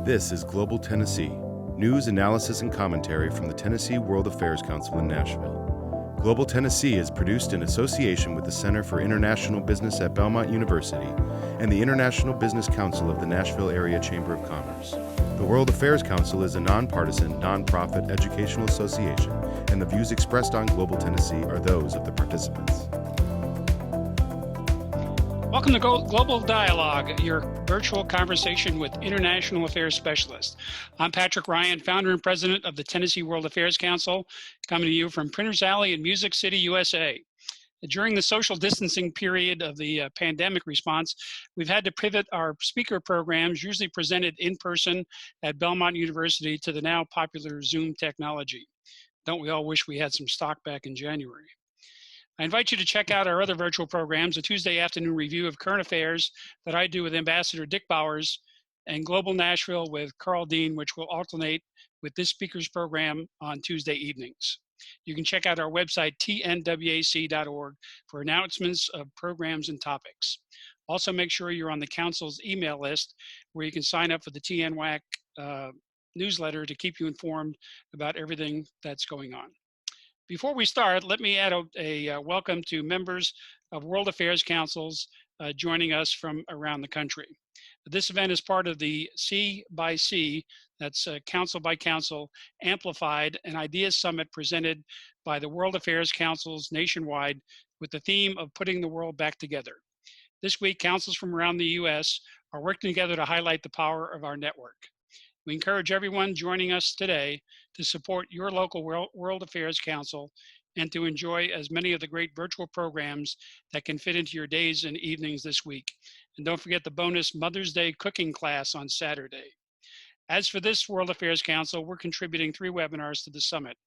This is Global Tennessee, news, analysis, and commentary from the Tennessee World Affairs Council in Nashville. Global Tennessee is produced in association with the Center for International Business at Belmont University and the International Business Council of the Nashville Area Chamber of Commerce. The World Affairs Council is a nonpartisan, nonprofit educational association, and the views expressed on Global Tennessee are those of the participants. Welcome to Global Dialogue, your virtual conversation with international affairs specialists. I'm Patrick Ryan, founder and president of the Tennessee World Affairs Council, coming to you from Printers Alley in Music City, USA. During the social distancing period of the pandemic response, we've had to pivot our speaker programs, usually presented in person at Belmont University, to the now popular Zoom technology. Don't we all wish we had some stock back in January? I invite you to check out our other virtual programs, a Tuesday afternoon review of current affairs that I do with Ambassador Dick Bowers, and Global Nashville with Carl Dean, which will alternate with this speaker's program on Tuesday evenings. You can check out our website, tnwac.org, for announcements of programs and topics. Also, make sure you're on the Council's email list, where you can sign up for the TNWAC newsletter to keep you informed about everything that's going on. Before we start, let me add a welcome to members of World Affairs Councils joining us from around the country. This event is part of the C by C, that's Council by Council, Amplified, an Ideas Summit presented by the World Affairs Councils nationwide with the theme of putting the world back together. This week, councils from around the U.S. are working together to highlight the power of our network. We encourage everyone joining us today to support your local World Affairs Council and to enjoy as many of the great virtual programs that can fit into your days and evenings this week. And don't forget the bonus Mother's Day cooking class on Saturday. As for this World Affairs Council, we're contributing 3 webinars to the summit.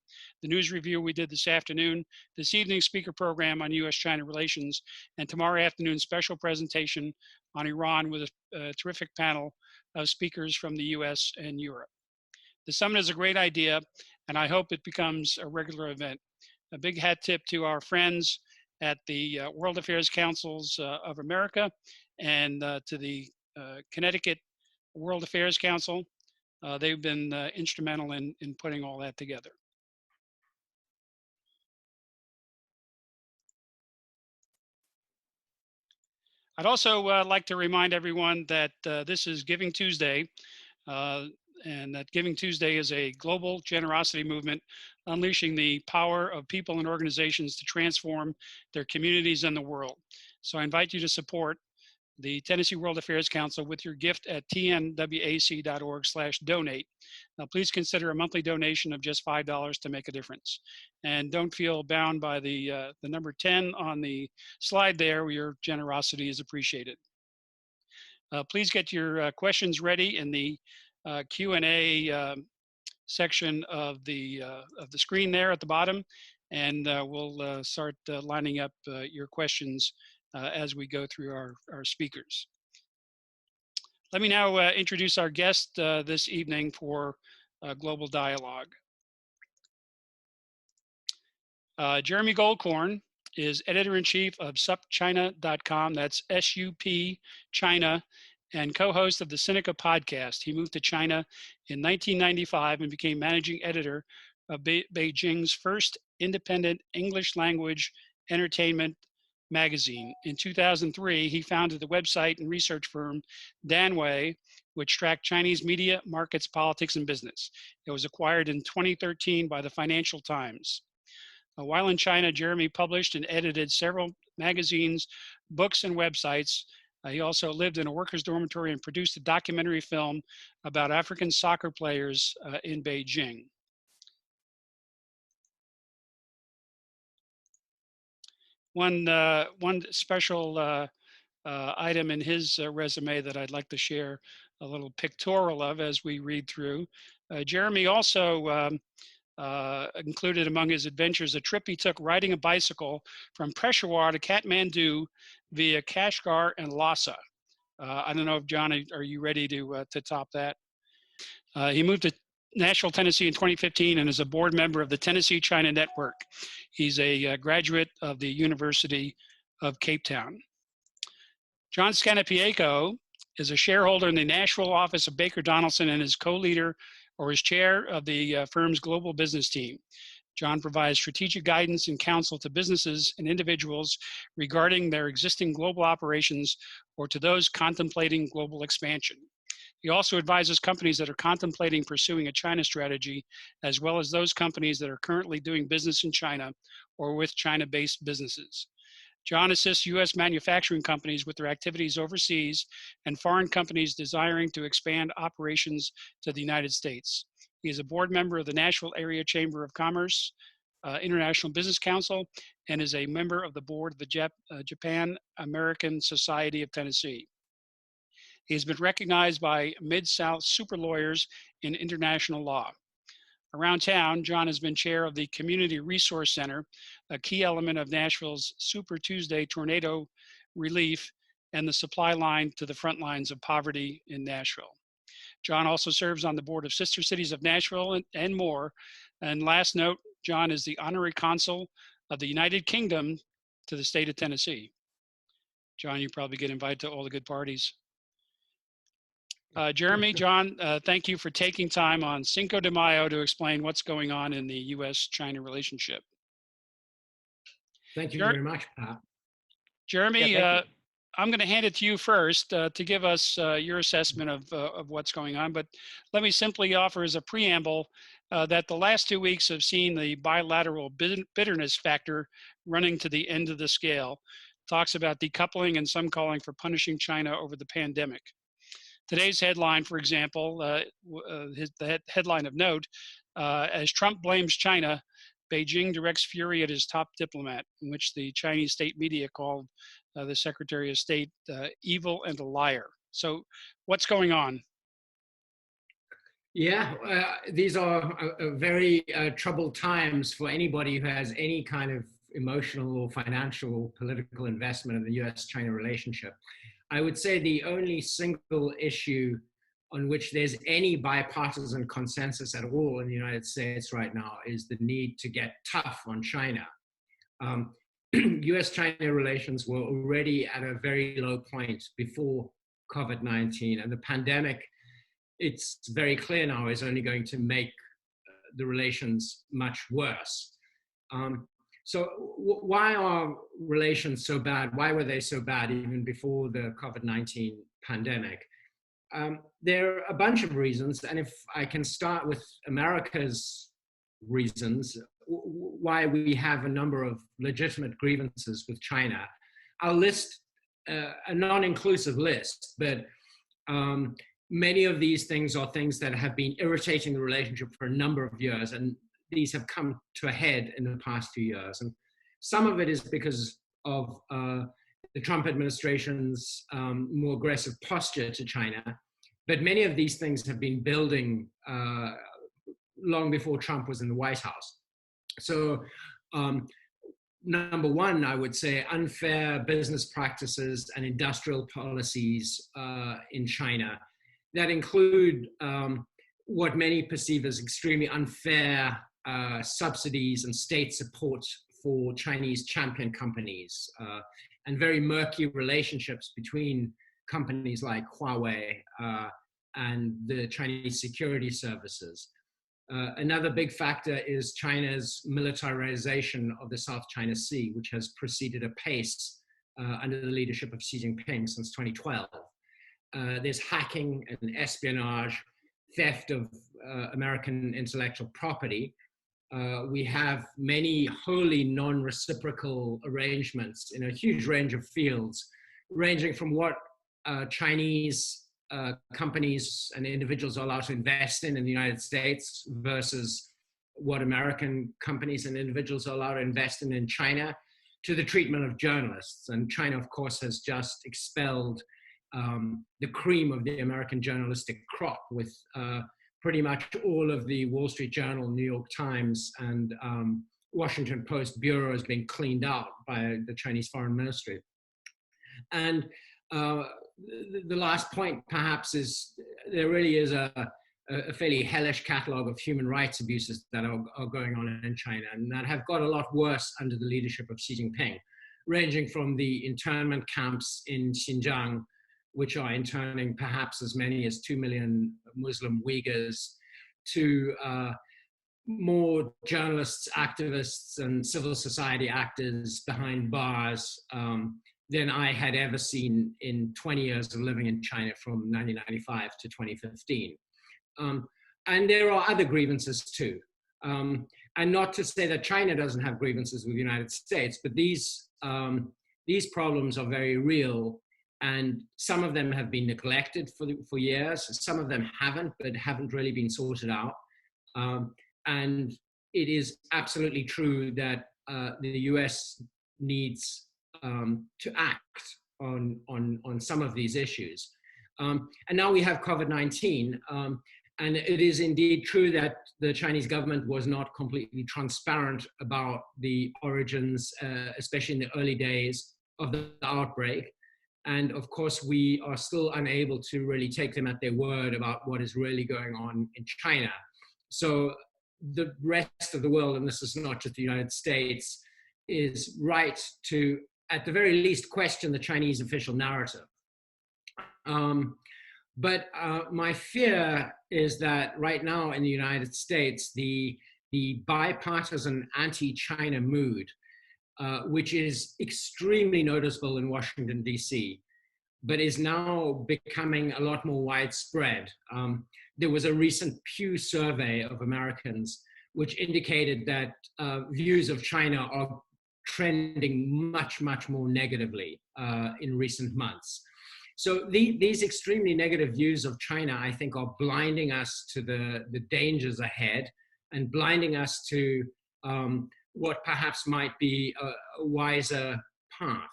The news review we did this afternoon, this evening's speaker program on U.S.-China relations, and tomorrow afternoon's special presentation on Iran with a terrific panel of speakers from the U.S. and Europe. The summit is a great idea, and I hope it becomes a regular event. A big hat tip to our friends at the World Affairs Councils of America and to the Connecticut World Affairs Council. They've been instrumental in putting all that together. I'd also like to remind everyone that this is Giving Tuesday, and that Giving Tuesday is a global generosity movement unleashing the power of people and organizations to transform their communities and the world. So I invite you to support the Tennessee World Affairs Council with your gift at tnwac.org/donate. Now, please consider a monthly donation of just $5 to make a difference. And don't feel bound by the number 10 on the slide there, where your generosity is appreciated. Please get your questions ready in the Q&A section of the screen there at the bottom, and we'll start lining up your questions as we go through our speakers. Let me now introduce our guest this evening for Global Dialogue. Jeremy Goldkorn is editor-in-chief of supchina.com, that's S-U-P China, and co-host of the Sinica podcast. He moved to China in 1995 and became managing editor of Beijing's first independent English language entertainment magazine. In 2003, he founded the website and research firm Danwei, which tracked Chinese media, markets, politics, and business. It was acquired in 2013 by the Financial Times. While in China, Jeremy published and edited several magazines, books, and websites. He also lived in a workers' dormitory and produced a documentary film about African soccer players in Beijing. One special item in his resume that I'd like to share a little pictorial of as we read through. Jeremy also included among his adventures a trip he took riding a bicycle from Peshawar to Kathmandu via Kashgar and Lhasa. I don't know if John, are you ready to top that? He moved to Nashville, Tennessee in 2015 and is a board member of the Tennessee China Network. He's a graduate of the University of Cape Town. John Scannapieco is a shareholder in the Nashville office of Baker Donaldson and is co-leader or is chair of the firm's global business team. John provides strategic guidance and counsel to businesses and individuals regarding their existing global operations or to those contemplating global expansion. He also advises companies that are contemplating pursuing a China strategy, as well as those companies that are currently doing business in China or with China-based businesses. John assists U.S. manufacturing companies with their activities overseas and foreign companies desiring to expand operations to the United States. He is a board member of the Nashville Area Chamber of Commerce, International Business Council, and is a member of the board of the Japan American Society of Tennessee. He has been recognized by Mid-South super lawyers in international law. Around town, John has been chair of the Community Resource Center, a key element of Nashville's Super Tuesday tornado relief and the supply line to the front lines of poverty in Nashville. John also serves on the board of Sister Cities of Nashville and more. And last note, John is the honorary consul of the United Kingdom to the state of Tennessee. John, you probably get invited to all the good parties. Jeremy, John, thank you for taking time on Cinco de Mayo to explain what's going on in the U.S.-China relationship. Thank you very much, Pat. Jeremy, I'm going to hand it to you first to give us your assessment of what's going on. But let me simply offer as a preamble that the last 2 weeks have seen the bilateral bitterness factor running to the end of the scale. Talks about decoupling and some calling for punishing China over the pandemic. Today's headline, for example, the headline of note, as Trump blames China, Beijing directs fury at his top diplomat, in which the Chinese state media called the Secretary of State evil and a liar. So what's going on? Yeah, these are very troubled times for anybody who has any kind of emotional or financial or political investment in the US-China relationship. I would say the only single issue on which there's any bipartisan consensus at all in the United States right now is the need to get tough on China. US-China relations were already at a very low point before COVID-19, and the pandemic, it's very clear now, is only going to make the relations much worse. So why are relations so bad? Why were they so bad even before the COVID-19 pandemic? There are a bunch of reasons, and if I can start with America's reasons, why we have a number of legitimate grievances with China. I'll list a non-inclusive list, but many of these things are things that have been irritating the relationship for a number of years, and these have come to a head in the past few years. And some of it is because of the Trump administration's more aggressive posture to China. But many of these things have been building long before Trump was in the White House. So number one, I would say unfair business practices and industrial policies in China that include what many perceive as extremely unfair subsidies and state support for Chinese champion companies and very murky relationships between companies like Huawei and the Chinese security services. Another big factor is China's militarization of the South China Sea, which has proceeded apace under the leadership of Xi Jinping since 2012. There's hacking and espionage, theft of American intellectual property. We have many wholly non-reciprocal arrangements in a huge range of fields, ranging from what Chinese companies and individuals are allowed to invest in the United States versus what American companies and individuals are allowed to invest in China, to the treatment of journalists. And China, of course, has just expelled the cream of the American journalistic crop with pretty much all of the Wall Street Journal, New York Times, and Washington Post bureaus being cleaned out by the Chinese Foreign Ministry. And the last point, perhaps, is there really is a fairly hellish catalog of human rights abuses that are going on in China, and that have got a lot worse under the leadership of Xi Jinping, ranging from the internment camps in Xinjiang which are interning perhaps as many as 2 million Muslim Uyghurs, to more journalists, activists, and civil society actors behind bars than I had ever seen in 20 years of living in China from 1995 to 2015. And there are other grievances too. And not to say that China doesn't have grievances with the United States, but these problems are very real, and some of them have been neglected for years. Some of them haven't, but haven't really been sorted out. And it is absolutely true that the US needs to act on some of these issues. And now we have COVID-19. And it is indeed true that the Chinese government was not completely transparent about the origins, especially in the early days of the outbreak. And of course, we are still unable to really take them at their word about what is really going on in China. So the rest of the world, and this is not just the United States, is right to, at the very least, question the Chinese official narrative. But my fear is that right now in the United States, the bipartisan anti-China mood, which is extremely noticeable in Washington, D.C., but is now becoming a lot more widespread. There was a recent Pew survey of Americans which indicated that views of China are trending much, much more negatively in recent months. So these extremely negative views of China, I think, are blinding us to the dangers ahead and blinding us to what perhaps might be a wiser path.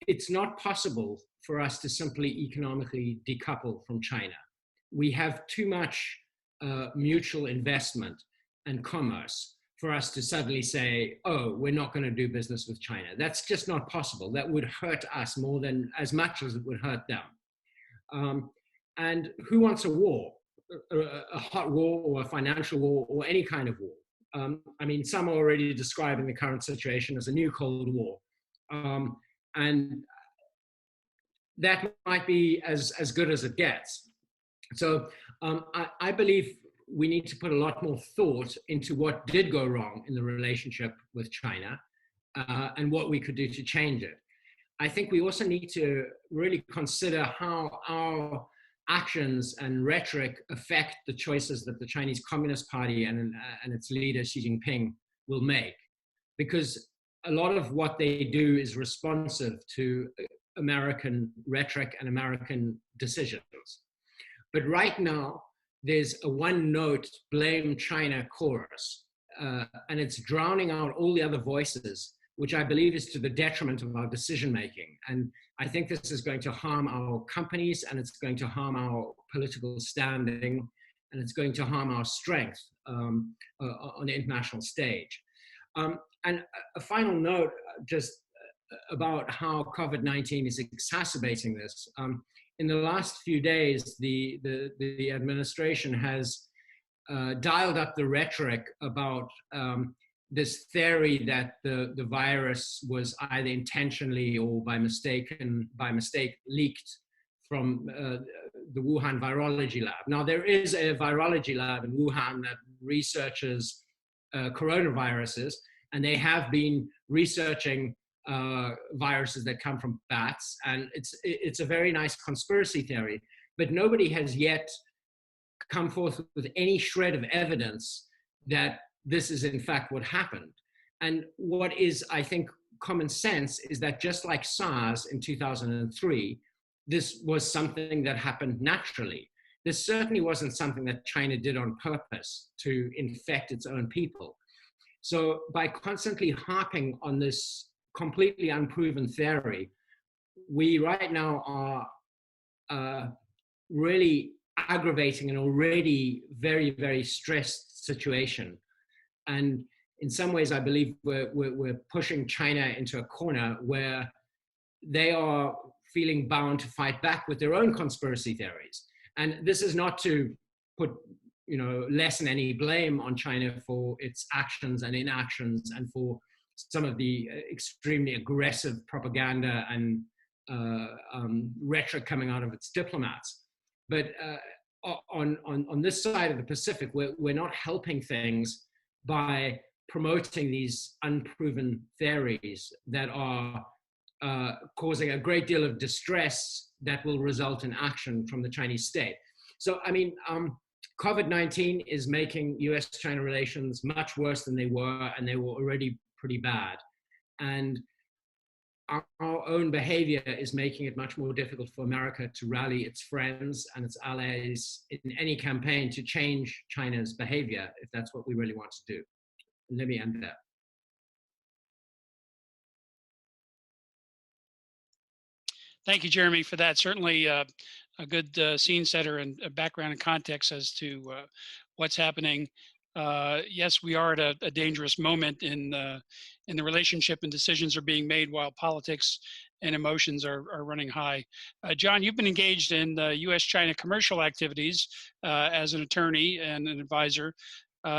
It's not possible for us to simply economically decouple from China. We have too much mutual investment and commerce for us to suddenly say, oh, we're not going to do business with China. That's just not possible. That would hurt us more than as much as it would hurt them. And who wants a war, a hot war or a financial war or any kind of war? I mean, some are already describing the current situation as a new Cold War. And that might be as good as it gets. So I believe we need to put a lot more thought into what did go wrong in the relationship with China and what we could do to change it. I think we also need to really consider how our actions and rhetoric affect the choices that the Chinese Communist Party and its leader Xi Jinping will make. Because a lot of what they do is responsive to American rhetoric and American decisions. But right now, there's a one-note blame China chorus, and it's drowning out all the other voices, which I believe is to the detriment of our decision-making. And I think this is going to harm our companies, and it's going to harm our political standing, and it's going to harm our strength on the international stage. And a final note just about how COVID-19 is exacerbating this. In the last few days, the administration has dialed up the rhetoric about this theory that the virus was either intentionally or by mistake leaked from the Wuhan virology lab. Now, there is a virology lab in Wuhan that researches coronaviruses, and they have been researching viruses that come from bats, and it's a very nice conspiracy theory, but nobody has yet come forth with any shred of evidence that this is in fact what happened. And what is, I think, common sense is that just like SARS in 2003, this was something that happened naturally. This certainly wasn't something that China did on purpose to infect its own people. So by constantly harping on this completely unproven theory, we right now are really aggravating an already very, very stressed situation. And in some ways, I believe we're pushing China into a corner where they are feeling bound to fight back with their own conspiracy theories. And this is not to put, lessen any blame on China for its actions and inactions and for some of the extremely aggressive propaganda and rhetoric coming out of its diplomats. But on this side of the Pacific, we're not helping things by promoting these unproven theories that are causing a great deal of distress that will result in action from the Chinese state. So, I mean, COVID-19 is making US-China relations much worse than they were, and they were already pretty bad. And our own behavior is making it much more difficult for America to rally its friends and its allies in any campaign to change China's behavior, if that's what we really want to do. Let me end there. Thank you, Jeremy, for that. Certainly a good scene setter and background and context as to what's happening. Yes, we are at a dangerous moment in the relationship, and decisions are being made while politics and emotions are running high. John, you've been engaged in U.S.-China commercial activities as an attorney and an advisor.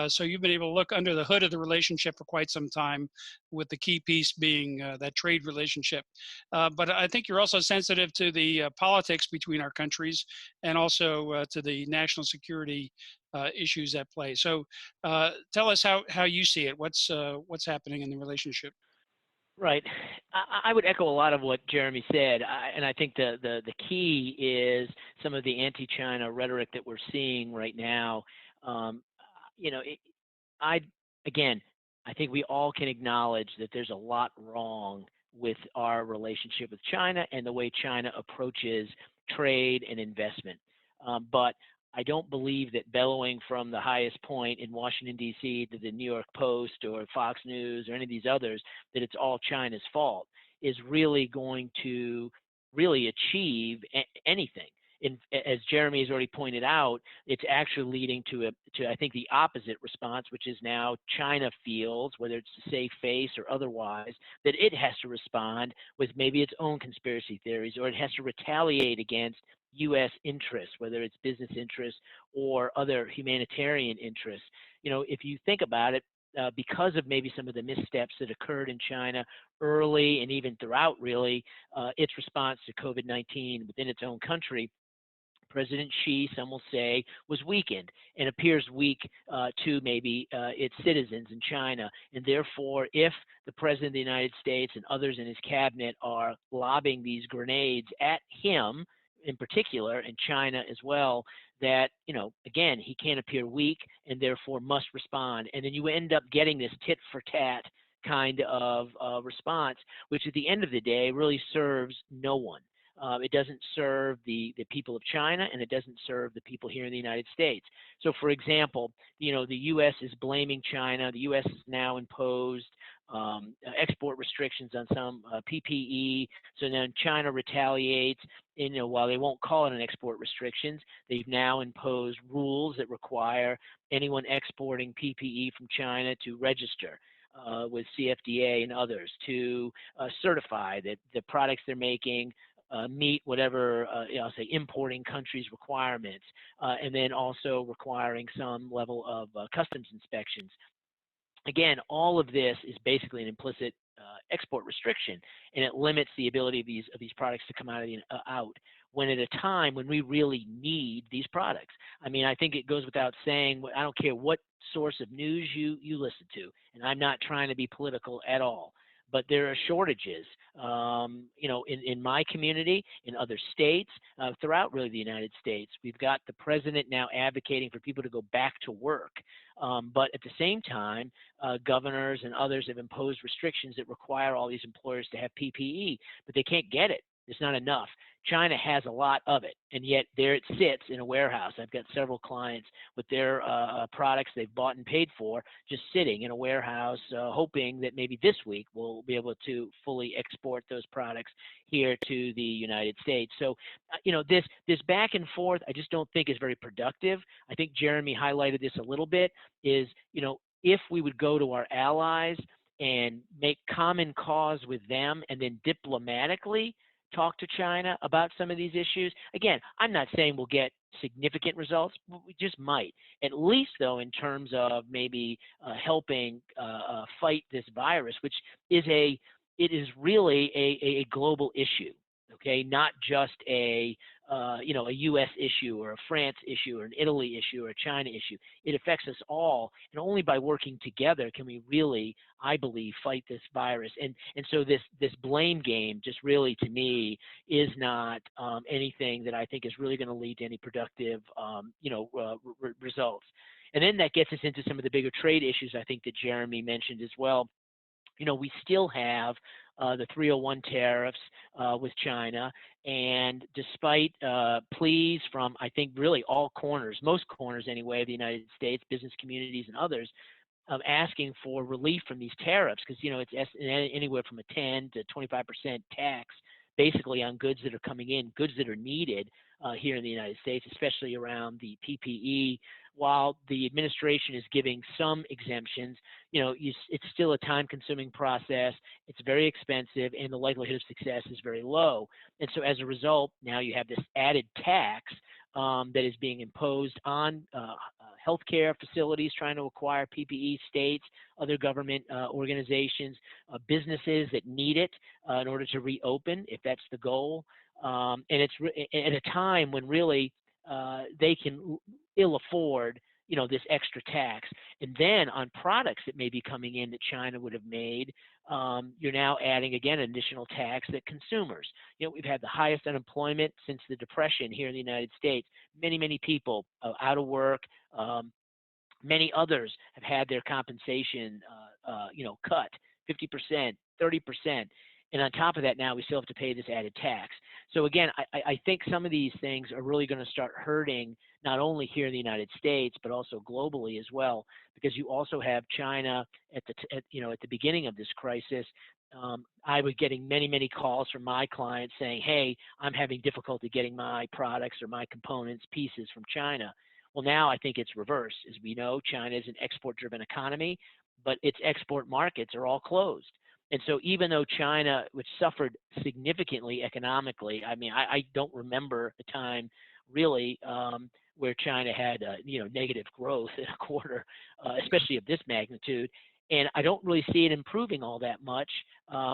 So you've been able to look under the hood of the relationship for quite some time, with the key piece being that trade relationship. But I think you're also sensitive to the politics between our countries, and also to the national security issues at play. So tell us how you see it. What's happening in the relationship? Right. I would echo a lot of what Jeremy said, and I think the key is some of the anti-China rhetoric that we're seeing right now. I think we all can acknowledge that there's a lot wrong with our relationship with China and the way China approaches trade and investment. But I don't believe that bellowing from the highest point in Washington, D.C. to the New York Post or Fox News or any of these others, that it's all China's fault, is really going to really achieve anything. As Jeremy has already pointed out, it's actually leading to I think the opposite response, which is now China feels, whether it's to save face or otherwise, that it has to respond with maybe its own conspiracy theories, or it has to retaliate against U.S. interests, whether it's business interests or other humanitarian interests. If you think about it, because of maybe some of the missteps that occurred in China early and even throughout really its response to COVID-19 within its own country, President Xi, some will say, was weakened and appears weak to maybe its citizens in China. And therefore, if the President of the United States and others in his cabinet are lobbing these grenades at him in particular, and China as well, that, again, he can't appear weak and therefore must respond. And then you end up getting this tit for tat kind of response, which at the end of the day really serves no one. It doesn't serve the people of China, and it doesn't serve the people here in the United States. So, for example, the U.S. is blaming China. The U.S. has now imposed export restrictions on some PPE. So then China retaliates. And, while they won't call it an export restrictions, they've now imposed rules that require anyone exporting PPE from China to register with CFDA and others, to certify that the products they're making meet whatever, I'll say, importing countries' requirements, and then also requiring some level of customs inspections. Again, all of this is basically an implicit export restriction, and it limits the ability of these products to come out when at a time when we really need these products. I mean, I think it goes without saying, I don't care what source of news you listen to, and I'm not trying to be political at all, but there are shortages, in my community, in other states, throughout really the United States. We've got the president now advocating for people to go back to work. But at the same time, governors and others have imposed restrictions that require all these employers to have PPE, but they can't get it. It's not enough. China has a lot of it, and yet there it sits in a warehouse. I've got several clients with their products they've bought and paid for just sitting in a warehouse, hoping that maybe this week we'll be able to fully export those products here to the United States. So, this back and forth, I just don't think is very productive. I think Jeremy highlighted this a little bit, is, if we would go to our allies and make common cause with them and then diplomatically talk to China about some of these issues. Again, I'm not saying we'll get significant results, but we just might. At least, though, in terms of maybe helping fight this virus, which is really a global issue. okay, not just a a U.S. issue or a France issue or an Italy issue or a China issue. It affects us all, and only by working together can we really, I believe, fight this virus. And so this blame game, just really to me, is not anything that I think is really going to lead to any productive results. And then that gets us into some of the bigger trade issues I think that Jeremy mentioned as well. We still have the 301 tariffs with China, and despite pleas from, I think, really all corners, most corners anyway, of the United States, business communities and others, asking for relief from these tariffs, because it's anywhere from a 10 to 25% tax basically on goods that are coming in, goods that are needed here in the United States, especially around the PPE. While the administration is giving some exemptions, it's still a time-consuming process. It's very expensive, and the likelihood of success is very low. And so, as a result, now you have this added tax that is being imposed on healthcare facilities trying to acquire PPE, states, other government organizations, businesses that need it in order to reopen, if that's the goal. And it's at a time when really they can ill afford, this extra tax. And then on products that may be coming in that China would have made, you're now adding, again, an additional tax that consumers. We've had the highest unemployment since the Depression here in the United States. Many, many people out of work. Many others have had their compensation, cut 50%, 30%. And on top of that, now we still have to pay this added tax. So again, I think some of these things are really going to start hurting not only here in the United States, but also globally as well, because you also have China at the beginning of this crisis. I was getting many, many calls from my clients saying, hey, I'm having difficulty getting my products or my components, pieces from China. Well, now I think it's reversed. As we know, China is an export-driven economy, but its export markets are all closed. And so even though China, which suffered significantly economically, I don't remember a time really where China had negative growth in a quarter, especially of this magnitude. And I don't really see it improving all that much.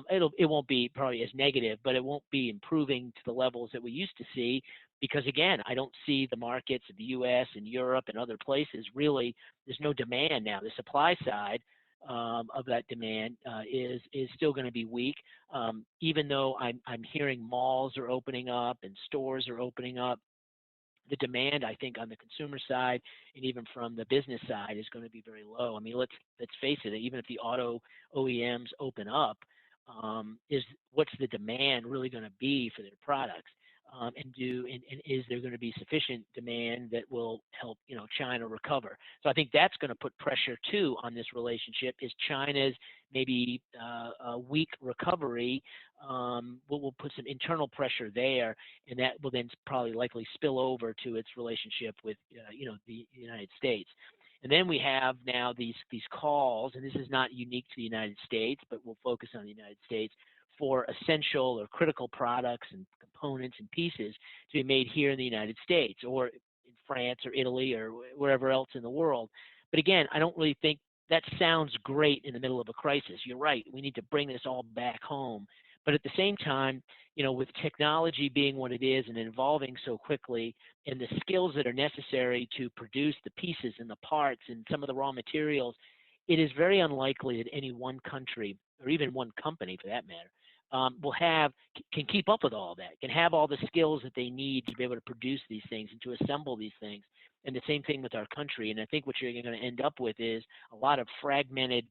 It won't be probably as negative, but it won't be improving to the levels that we used to see, because again, I don't see the markets of the U.S. and Europe and other places really. There's no demand now. The supply side of that demand is still going to be weak, even though I'm hearing malls are opening up and stores are opening up. The demand, I think, on the consumer side and even from the business side is going to be very low. Let's face it. Even if the auto OEMs open up, what's the demand really going to be for their products? And is there going to be sufficient demand that will help China recover? So I think that's going to put pressure too on this relationship. Is China's maybe weak recovery will put some internal pressure there, and that will then probably likely spill over to its relationship with the United States. And then we have now these calls, and this is not unique to the United States, but we'll focus on the United States, for essential or critical products and components and pieces to be made here in the United States or in France or Italy or wherever else in the world. But again, I don't really think that sounds great in the middle of a crisis. You're right. We need to bring this all back home. But at the same time, with technology being what it is and evolving so quickly, and the skills that are necessary to produce the pieces and the parts and some of the raw materials, it is very unlikely that any one country, or even one company for that matter, can keep up with all that, can have all the skills that they need to be able to produce these things and to assemble these things. And the same thing with our country. And I think what you're going to end up with is a lot of fragmented,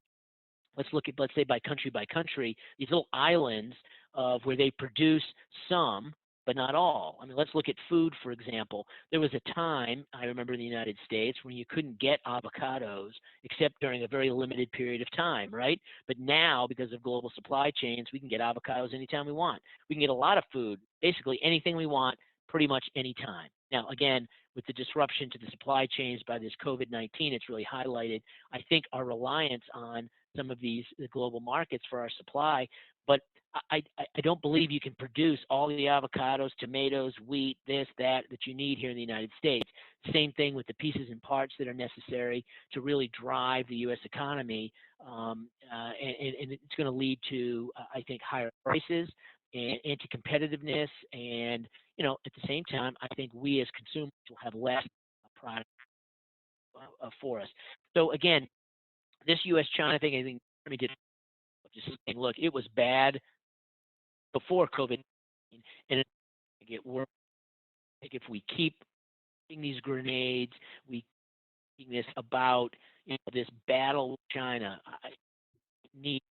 let's say by country, these little islands of where they produce some, but not all. Let's look at food, for example. There was a time, I remember in the United States, when you couldn't get avocados except during a very limited period of time, right? But now, because of global supply chains, we can get avocados anytime we want. We can get a lot of food, basically anything we want, pretty much anytime. Now, again, with the disruption to the supply chains by this COVID-19, it's really highlighted, I think, our reliance on some of the global markets for our supply. But I don't believe you can produce all the avocados, tomatoes, wheat, that you need here in the United States. Same thing with the pieces and parts that are necessary to really drive the U.S. economy. And it's going to lead to, I think, higher prices and anti-competitiveness. And, at the same time, I think we as consumers will have less product for us. So again, this U.S.-China thing, I think Jeremy did just saying, look, it was bad before COVID, and it's going to get worse. I think if we keep shooting these grenades, we keep this about this battle with China. I need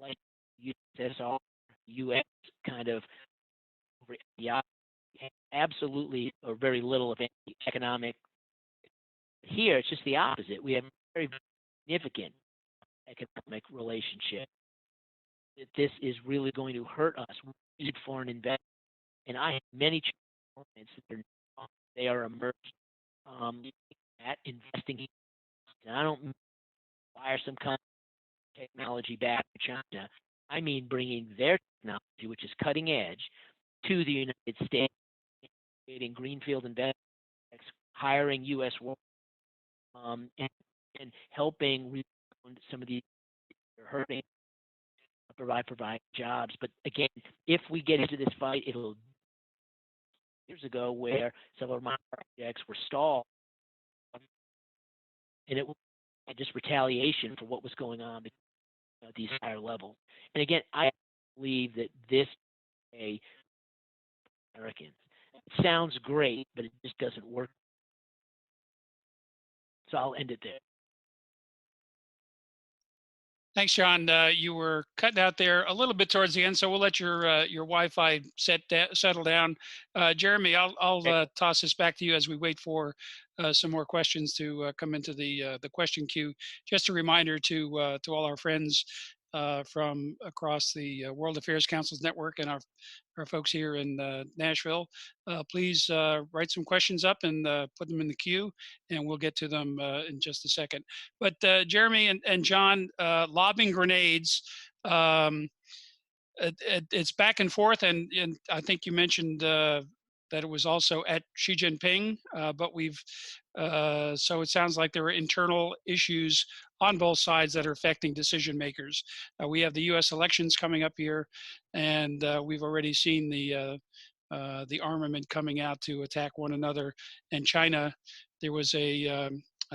like USSR, U.S. kind of absolutely or very little of any economic. Here, it's just the opposite. We have very significant economic relationship. This is really going to hurt us. We need foreign investment. And I have many clients that they are emerging at investing. And I don't wire some kind of technology back to China. I mean bringing their technology, which is cutting edge, to the United States, creating greenfield investments, hiring U.S. workers, and helping rebound some of these that are hurting, provide jobs. But again, if we get into this fight, it'll years ago where some of my projects were stalled, and it was just retaliation for what was going on at these higher levels. And again, I believe that this is Americans. It sounds great, but it just doesn't work. So I'll end it there. Thanks, John. You were cutting out there a little bit towards the end, so we'll let your Wi-Fi settle down. Jeremy, I'll toss this back to you as we wait for some more questions to come into the question queue. Just a reminder to all our friends from across the World Affairs Councils Network and our folks here in Nashville, please write some questions up and put them in the queue, and we'll get to them in just a second. But Jeremy and John, lobbing grenades, it's back and forth, and I think you mentioned that it was also at Xi Jinping, but so it sounds like there are internal issues on both sides that are affecting decision makers. We have the U.S. elections coming up here, and we've already seen the armament coming out to attack one another. And China, there was I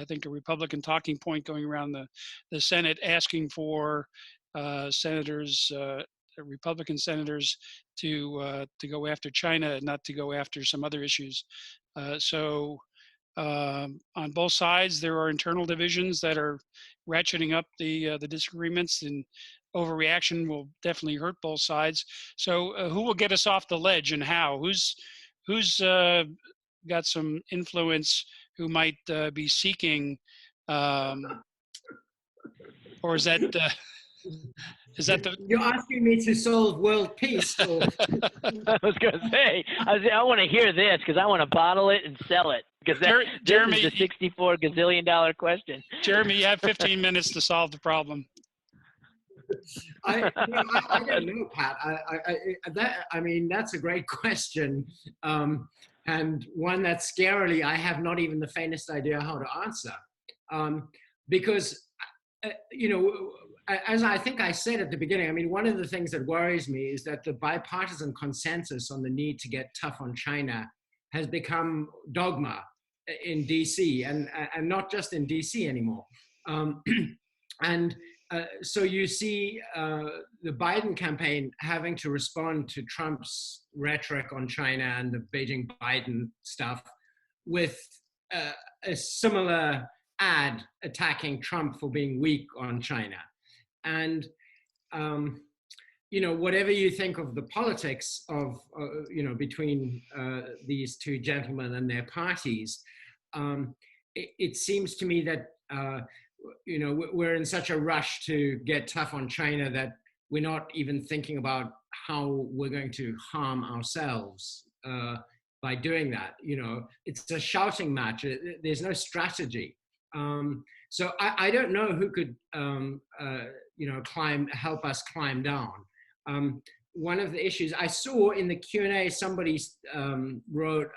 think a Republican talking point going around the Senate asking for senators, Republican senators, to go after China and not to go after some other issues. So on both sides, there are internal divisions that are ratcheting up the disagreements, and overreaction will definitely hurt both sides. So who will get us off the ledge and how? Who's got some influence? Who might be seeking, or is that the? You're asking me to solve world peace? Or? I was going to say, I want to hear this because I want to bottle it and sell it. Because Jeremy, this is the $64 gazillion question. Jeremy, you have 15 minutes to solve the problem. I don't know, Pat. I mean, that's a great question, and one that scarily I have not even the faintest idea how to answer, because as I think I said at the beginning, I mean, one of the things that worries me is that the bipartisan consensus on the need to get tough on China has become dogma in DC, and not just in DC anymore. So you see the Biden campaign having to respond to Trump's rhetoric on China and the Beijing-Biden stuff with a similar ad attacking Trump for being weak on China. And, whatever you think of the politics of, between these two gentlemen and their parties, it seems to me that, we're in such a rush to get tough on China that we're not even thinking about how we're going to harm ourselves by doing that. It's a shouting match. There's no strategy. So I don't know who could, help us climb down. One of the issues I saw in the Q&A, somebody wrote,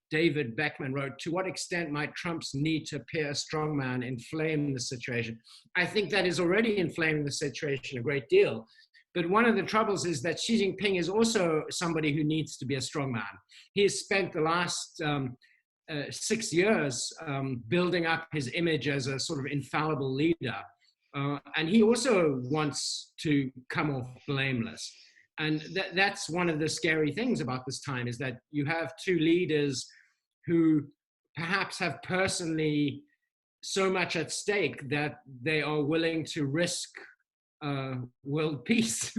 David Beckman wrote, to what extent might Trump's need to appear a strongman inflame the situation? I think that is already inflaming the situation a great deal, But one of the troubles is that Xi Jinping is also somebody who needs to be a strongman. He has spent the last 6 years building up his image as a sort of infallible leader. And he also wants to come off blameless. And that's one of the scary things about this time, is that you have two leaders who perhaps have personally so much at stake that they are willing to risk world peace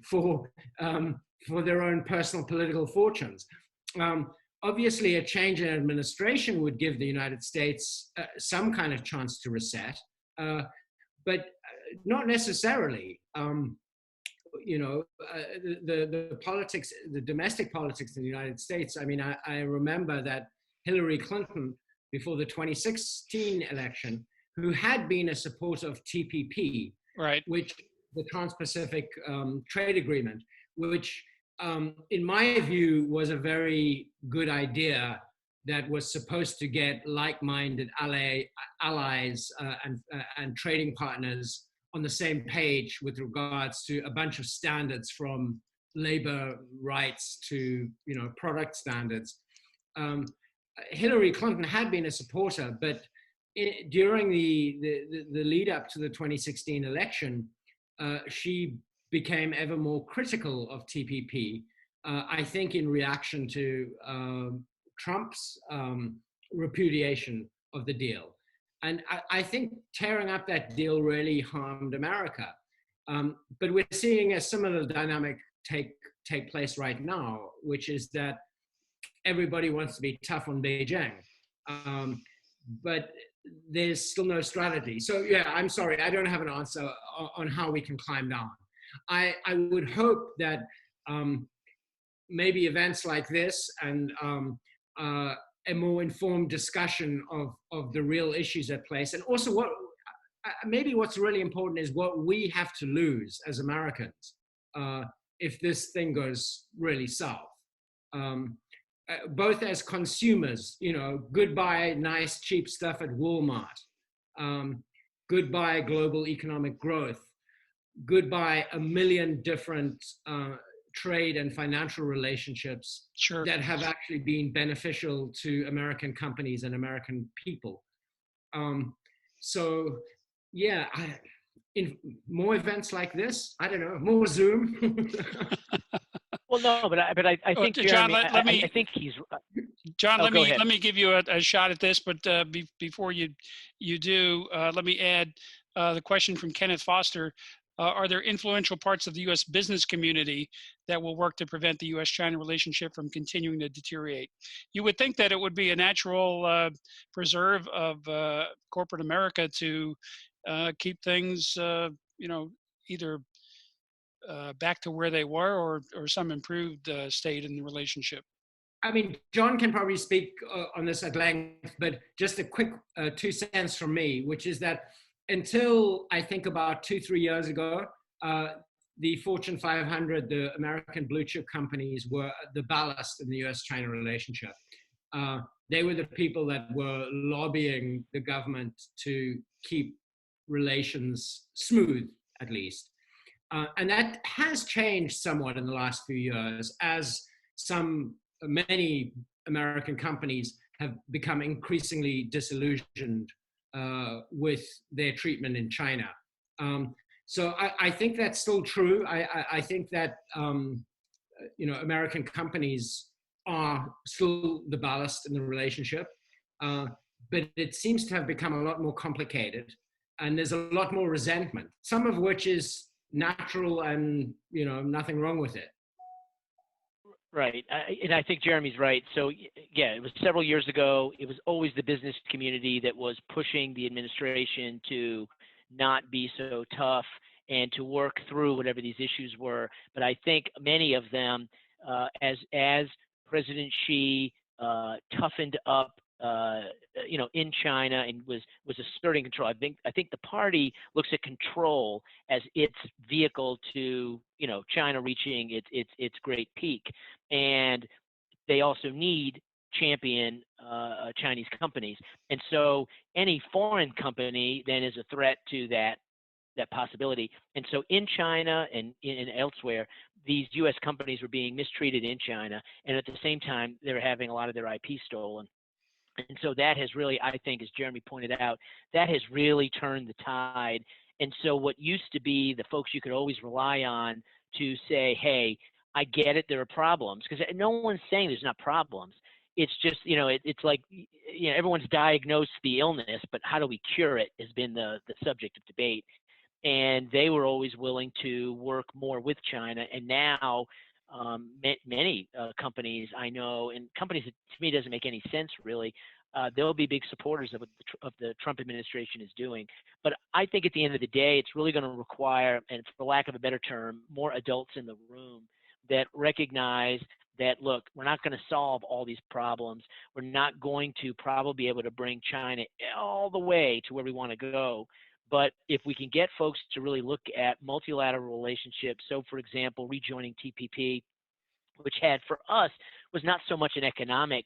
for their own personal political fortunes. Obviously, a change in administration would give the United States some kind of chance to reset, but not necessarily. The politics, the domestic politics in the United States. I mean, I remember that Hillary Clinton, before the 2016 election, who had been a supporter of TPP, Right. which the Trans-Pacific Trade Agreement, which in my view was a very good idea that was supposed to get like-minded allies and trading partners on the same page with regards to a bunch of standards, from labor rights to product standards. Hillary Clinton had been a supporter, but during the lead up to the 2016 election, she became ever more critical of TPP, I think in reaction to Trump's repudiation of the deal. And I think tearing up that deal really harmed America. But we're seeing a similar dynamic take place right now, which is that everybody wants to be tough on Beijing. But there's still no strategy. So yeah, I'm sorry, I don't have an answer on how we can climb down. I would hope that maybe events like this and a more informed discussion of the real issues at place, and also what's really important is what we have to lose as Americans if this thing goes really south. Both as consumers, goodbye nice cheap stuff at Walmart, goodbye global economic growth, goodbye a million different trade and financial relationships Sure. that have actually been beneficial to American companies and American people. So yeah, in more events like this, I don't know, more Zoom. Well, no, but I think John, Jeremy, I think he's. John, Oh, let me give you a shot at this, but before you do, let me add the question from Kenneth Foster. Are there influential parts of the U.S. business community that will work to prevent the U.S.-China relationship from continuing to deteriorate? You would think that it would be a natural preserve of corporate America to keep things, either back to where they were or some improved state in the relationship. I mean, John can probably speak on this at length, but just a quick 2 cents from me, which is that until I think about 2-3 years ago, the Fortune 500, the American blue chip companies, were the ballast in the US-China relationship. They were the people that were lobbying the government to keep relations smooth, at least. And that has changed somewhat in the last few years, as many American companies have become increasingly disillusioned with their treatment in China. So I think that's still true. I think that American companies are still the ballast in the relationship, but it seems to have become a lot more complicated, and there's a lot more resentment, some of which is natural and nothing wrong with it. Right. And I think Jeremy's right. So yeah, it was several years ago. It was always the business community that was pushing the administration to not be so tough and to work through whatever these issues were. But I think many of them, as President Xi toughened up, in China and was asserting control. I think the party looks at control as its vehicle to China reaching its great peak, and they also need champion Chinese companies, and so any foreign company then is a threat to that that possibility. And so in China and elsewhere, these U.S. companies were being mistreated in China, and at the same time, they were having a lot of their IP stolen. And so that has really, I think, as Jeremy pointed out, that has really turned the tide. And so what used to be the folks you could always rely on to say, hey, I get it, there are problems, because no one's saying there's not problems. It's just, it's like, everyone's diagnosed the illness, but how do we cure it has been the subject of debate. And they were always willing to work more with China. And now many companies I know, and companies that to me doesn't make any sense really, they'll be big supporters of what the Trump administration is doing. But I think at the end of the day, it's really going to require, and for lack of a better term, more adults in the room that recognize that, look, we're not going to solve all these problems. We're not going to probably be able to bring China all the way to where we want to go. But if we can get folks to really look at multilateral relationships, so for example, rejoining TPP, which had for us was not so much an economic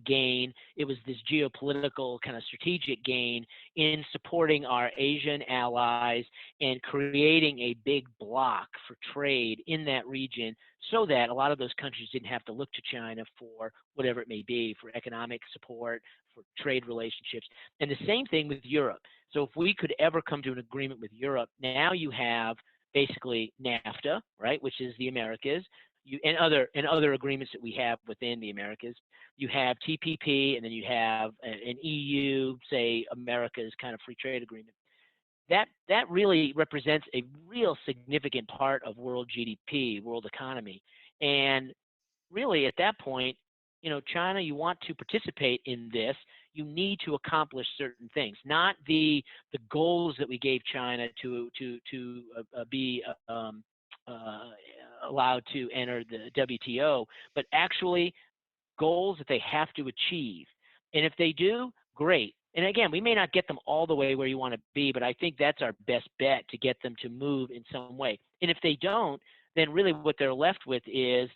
gain, it was this geopolitical kind of strategic gain in supporting our Asian allies and creating a big block for trade in that region so that a lot of those countries didn't have to look to China for whatever it may be, for economic support, for trade relationships. And the same thing with Europe. So if we could ever come to an agreement with Europe, now you have basically NAFTA, right, which is the Americas, and other agreements that we have within the Americas. You have TPP, and then you have an EU, say America's kind of free trade agreement. That really represents a real significant part of world GDP, world economy. And really at that point, China, you want to participate in this, you need to accomplish certain things, not the goals that we gave China to be allowed to enter the WTO, but actually goals that they have to achieve. And if they do, great. And again, we may not get them all the way where you want to be, but I think that's our best bet to get them to move in some way. And if they don't, then really what they're left with is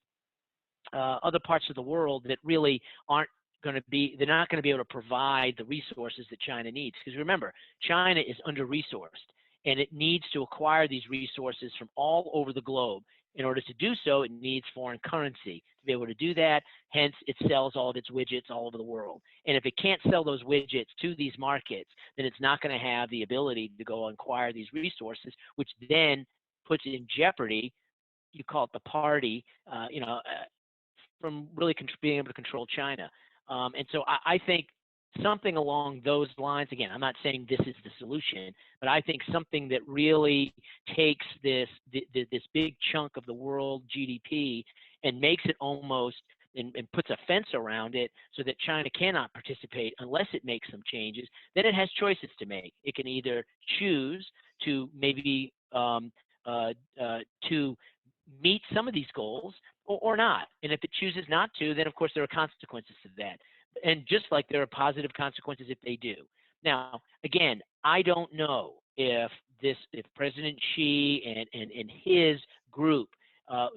other parts of the world that really aren't going to be, they're not going to be able to provide the resources that China needs. Because remember, China is under-resourced, and it needs to acquire these resources from all over the globe. In order to do so, it needs foreign currency to be able to do that. Hence, it sells all of its widgets all over the world. And if it can't sell those widgets to these markets, then it's not going to have the ability to go and acquire these resources, which then puts in jeopardy, you call it the party, from really being able to control China. And so I think something along those lines, again, I'm not saying this is the solution, but I think something that really takes this big chunk of the world GDP and makes it almost, and puts a fence around it so that China cannot participate unless it makes some changes, then it has choices to make. It can either choose to maybe to meet some of these goals or not. And if it chooses not to, then of course there are consequences to that. And just like there are positive consequences if they do. Now, again, I don't know if President Xi and his group,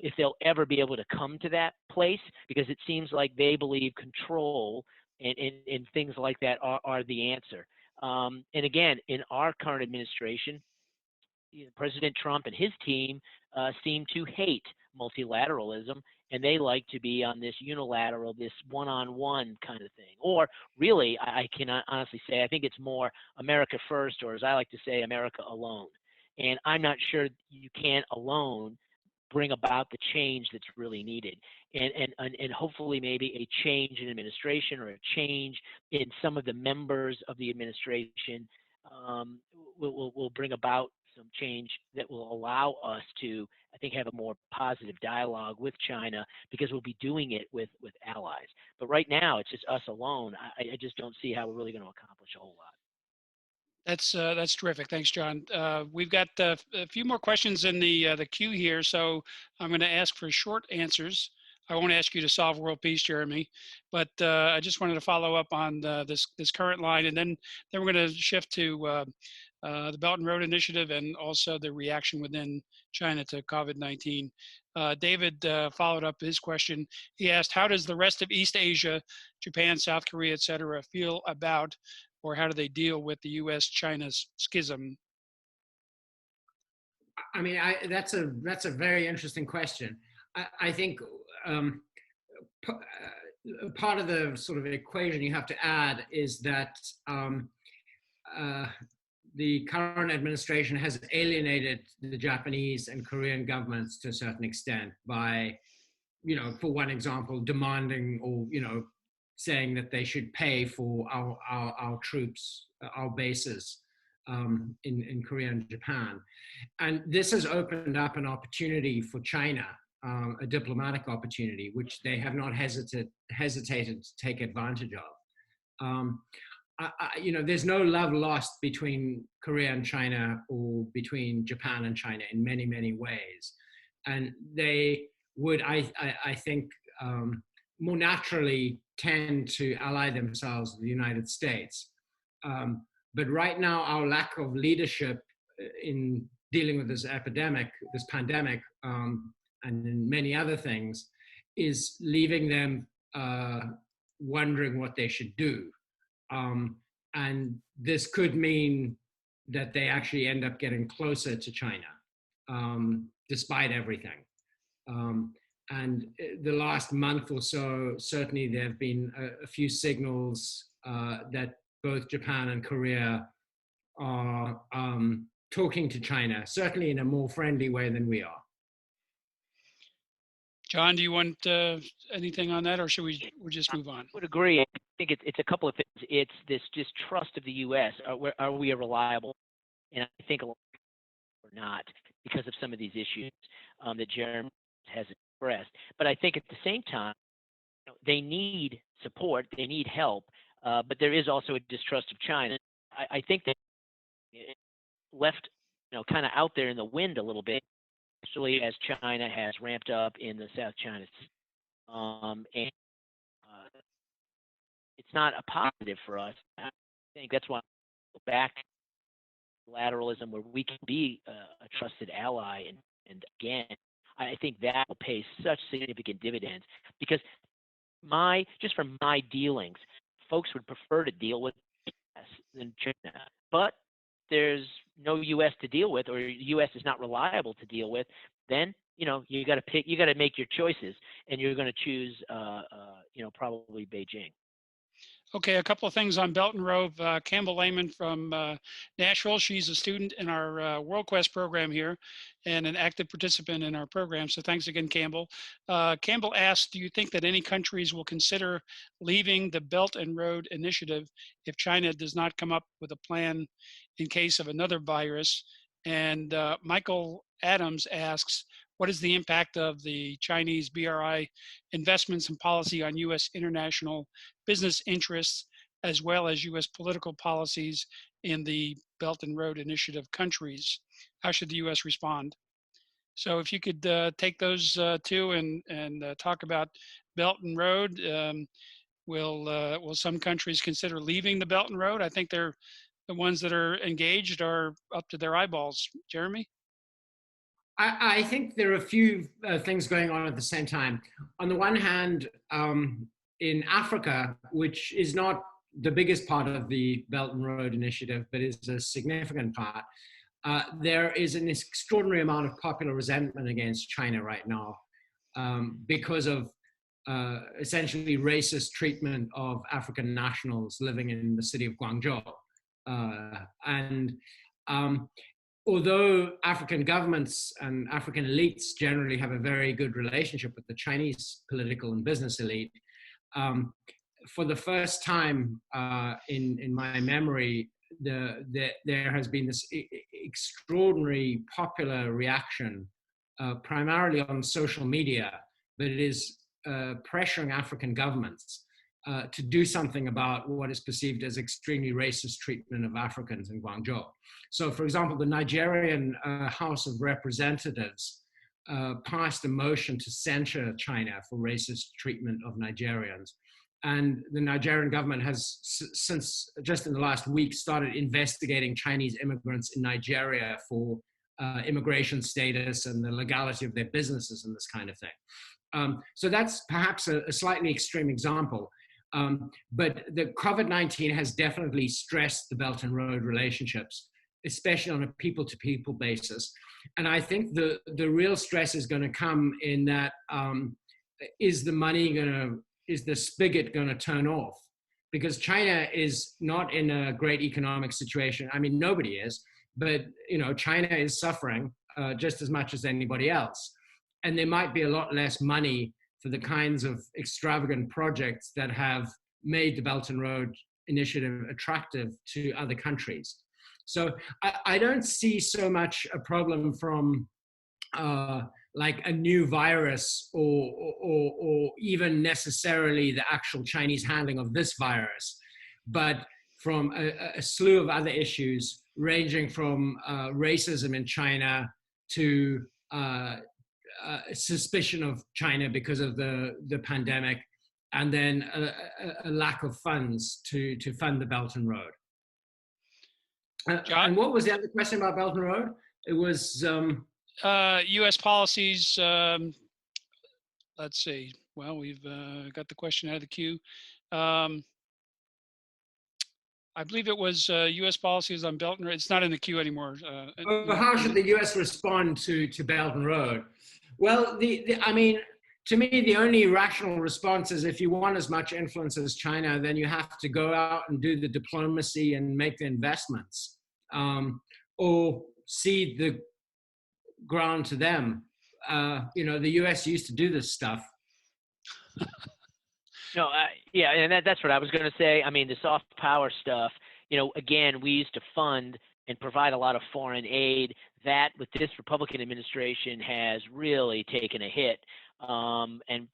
if they'll ever be able to come to that place, because it seems like they believe control and things like that are the answer. And again, in our current administration, President Trump and his team seem to hate multilateralism, and they like to be on this unilateral, this one-on-one kind of thing. Or really, I can honestly say, I think it's more America first, or as I like to say, America alone. And I'm not sure you can alone bring about the change that's really needed. And hopefully maybe a change in administration or a change in some of the members of the administration will bring about some change that will allow us to, I think, have a more positive dialogue with China, because we'll be doing it with allies. But right now, it's just us alone. I just don't see how we're really going to accomplish a whole lot. That's terrific. Thanks, John. We've got a few more questions in the queue here, so I'm going to ask for short answers. I won't ask you to solve world peace, Jeremy, but I just wanted to follow up on this current line, and then we're going to shift to the Belt and Road Initiative and also the reaction within China to COVID-19. David followed up his question. He asked, how does the rest of East Asia, Japan, South Korea, et cetera, feel about, or how do they deal with the U.S.-China schism? I mean, that's a very interesting question. I think part of the sort of equation you have to add is that the current administration has alienated the Japanese and Korean governments to a certain extent by, for one example, demanding or, saying that they should pay for our troops, our bases in Korea and Japan. And this has opened up an opportunity for China, a diplomatic opportunity, which they have not hesitated to take advantage of. There's no love lost between Korea and China or between Japan and China in many, many ways. And they would, I think, more naturally tend to ally themselves with the United States. But right now, our lack of leadership in dealing with this epidemic, this pandemic, and in many other things, is leaving them wondering what they should do. And this could mean that they actually end up getting closer to China, despite everything. And the last month or so, certainly there have been a few signals that both Japan and Korea are talking to China, certainly in a more friendly way than we are. John, do you want anything on that, or should we just move on? I would agree. I think it's a couple of things. It's this distrust of the U.S. Are we a reliable? And I think a lot of people are not, because of some of these issues that Jeremy has expressed. But I think at the same time, they need support, they need help, but there is also a distrust of China. I think that left, kind of out there in the wind a little bit, especially as China has ramped up in the South China Sea. And it's not a positive for us. I think that's why we go back to bilateralism, where we can be a trusted ally. And again, I think that will pay such significant dividends, because just from my dealings, folks would prefer to deal with US than China. But there's no U.S. to deal with, or U.S. is not reliable to deal with, then you got to pick. You got to make your choices, and you're going to choose, probably Beijing. Okay, a couple of things on Belt and Road. Campbell Lehman from Nashville. She's a student in our WorldQuest program here and an active participant in our program. So thanks again, Campbell. Campbell asked, do you think that any countries will consider leaving the Belt and Road Initiative if China does not come up with a plan in case of another virus? And Michael Adams asks, what is the impact of the Chinese BRI investments and policy on U.S. international business interests, as well as U.S. political policies in the Belt and Road Initiative countries? How should the U.S. respond? So if you could take those two and talk about Belt and Road. Will some countries consider leaving the Belt and Road? I think the ones that are engaged are up to their eyeballs. Jeremy? I think there are a few things going on at the same time. On the one hand, in Africa, which is not the biggest part of the Belt and Road Initiative, but is a significant part, there is an extraordinary amount of popular resentment against China right now because of essentially racist treatment of African nationals living in the city of Guangzhou. Although African governments and African elites generally have a very good relationship with the Chinese political and business elite, for the first time in my memory, there has been this extraordinary popular reaction, primarily on social media, but it is pressuring African governments to do something about what is perceived as extremely racist treatment of Africans in Guangzhou. So, for example, the Nigerian House of Representatives passed a motion to censure China for racist treatment of Nigerians. And the Nigerian government has, since just in the last week, started investigating Chinese immigrants in Nigeria for immigration status and the legality of their businesses and this kind of thing. So that's perhaps a slightly extreme example. But the COVID-19 has definitely stressed the Belt and Road relationships especially on a people-to-people basis. And I think the real stress is going to come in that, is the spigot going to turn off? Because China is not in a great economic situation. I mean, nobody is, but China is suffering just as much as anybody else. And there might be a lot less money for the kinds of extravagant projects that have made the Belt and Road Initiative attractive to other countries. So I don't see so much a problem from like a new virus or even necessarily the actual Chinese handling of this virus, but from a slew of other issues ranging from racism in China to suspicion of China because of the pandemic, and then a lack of funds to fund the Belt and Road. And what was the other question about Belt and Road? It was U.S. policies. Let's see. Well, we've got the question out of the queue. I believe it was U.S. policies on Belt and Road. It's not in the queue anymore. How should the U.S. respond to Belt and Road? Well, I mean, to me, the only rational response is if you want as much influence as China, then you have to go out and do the diplomacy and make the investments, or cede the ground to them. The U.S. used to do this stuff. No, yeah, and that's what I was going to say. I mean, the soft power stuff, again, we used to fund and provide a lot of foreign aid. That, with this Republican administration, has really taken a hit. And,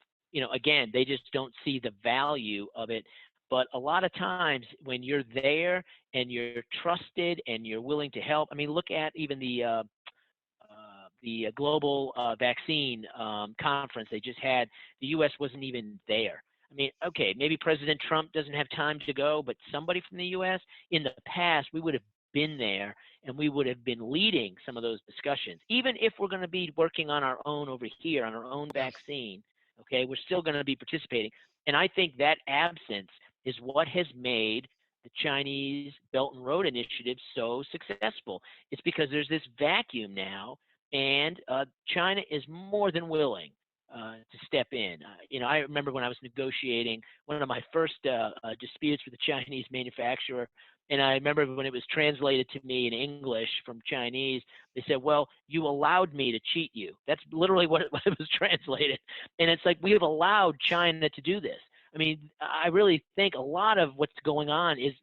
again, they just don't see the value of it. But a lot of times when you're there and you're trusted and you're willing to help, I mean, look at even the global vaccine conference they just had. The U.S. wasn't even there. I mean, okay, maybe President Trump doesn't have time to go, but somebody from the U.S. in the past, we would have been there and we would have been leading some of those discussions. Even if we're going to be working on our own over here, on our own vaccine, okay, we're still going to be participating. And I think that absence is what has made the Chinese Belt and Road Initiative so successful. It's because there's this vacuum now, and China is more than willing to step in. I remember when I was negotiating one of my first disputes with a Chinese manufacturer, and I remember when it was translated to me in English from Chinese, they said, well, you allowed me to cheat you. That's literally what it was translated. And it's like, we have allowed China to do this. I mean, I really think a lot of what's going on is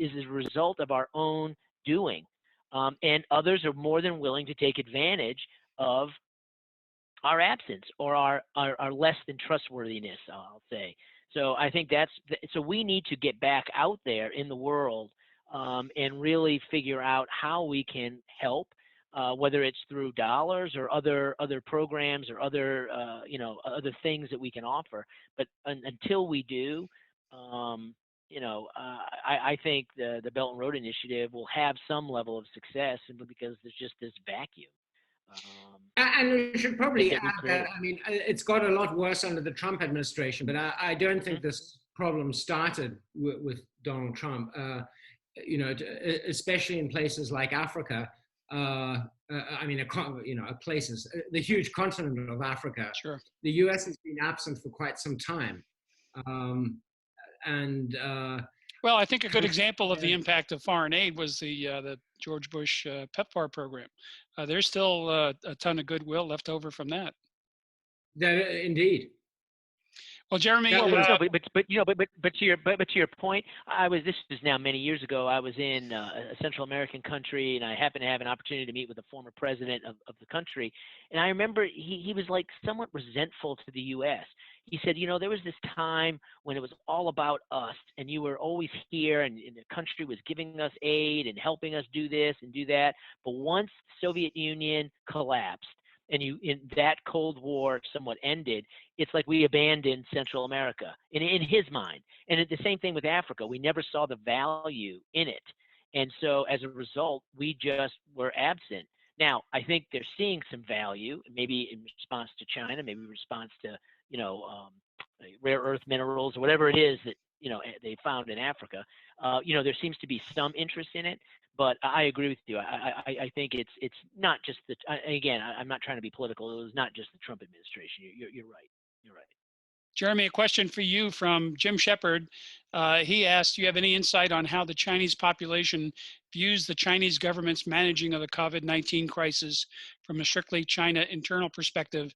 a result of our own doing. And others are more than willing to take advantage of our absence or our less than trustworthiness, I'll say. So I think so we need to get back out there in the world and really figure out how we can help, whether it's through dollars or other programs or other things that we can offer. But until we do, I think the Belt and Road Initiative will have some level of success simply because there's just this vacuum. And we should probably add that, I mean, it's got a lot worse under the Trump administration, but I don't think this problem started with Donald Trump, especially in places like Africa. Places, the huge continent of Africa. Sure. The U.S. has been absent for quite some time. Well, I think a good example of the impact of foreign aid was the George Bush PEPFAR program. There's still a ton of goodwill left over from that. Indeed. Well, Jeremy, but to your point, this is now many years ago. I was in a Central American country, and I happened to have an opportunity to meet with the former president of the country. And I remember he was like somewhat resentful to the U.S. He said, there was this time when it was all about us, and you were always here, and the country was giving us aid and helping us do this and do that. But once the Soviet Union collapsed, and in that Cold War somewhat ended, it's like we abandoned Central America in his mind. And the same thing with Africa. We never saw the value in it. And so as a result, we just were absent. Now, I think they're seeing some value, maybe in response to China, maybe in response to, rare earth minerals or whatever it is that they found in Africa. There seems to be some interest in it, but I agree with you. I think it's not just again, I'm not trying to be political. It was not just the Trump administration. You're right. You're right. Jeremy, a question for you from Jim Shepard. He asked, do you have any insight on how the Chinese population views the Chinese government's managing of the COVID-19 crisis from a strictly China internal perspective?